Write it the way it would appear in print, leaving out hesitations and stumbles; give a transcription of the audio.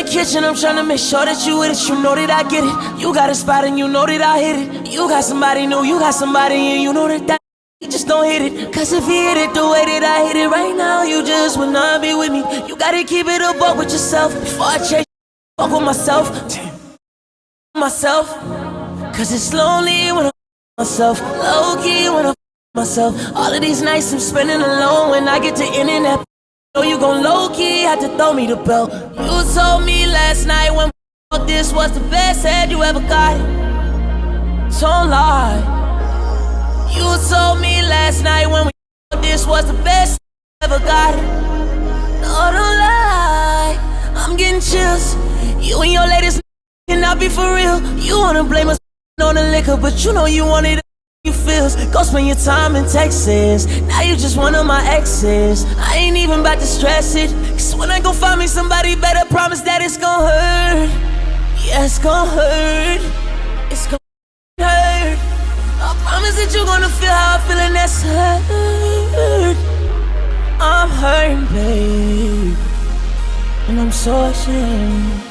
Kitchen, I'm tryna make sure that you with it. You know that I get it. You got a spot and you know that I hit it. You got somebody new, you got somebody and you know that you just don't hit it. Cause if you hit it the way that I hit it right now, you just will not be with me. You gotta keep it a buck with yourself before I chase fuck with myself. Cause it's lonely when I myself, low key when I myself. All of these nights I'm spending alone. When I get to ending that, know you gon' low-key have to throw me the belt. You told me last night when this was the best head you ever got. Don't lie. You told me last night when this was the best ever got. No, don't lie. I'm getting chills. You and your latest cannot be for real. You wanna blame us on the liquor, but you know you wanted you feels. Go spend your time in Texas. Now you just one of my exes. I ain't even about to stress it. Cause when I go find me somebody better, promise that it's gon' hurt. Yeah, it's gon' hurt. It's gon' hurt. I promise that you're gonna feel how I feel, and that's hurt. I'm hurting, babe, and I'm so ashamed.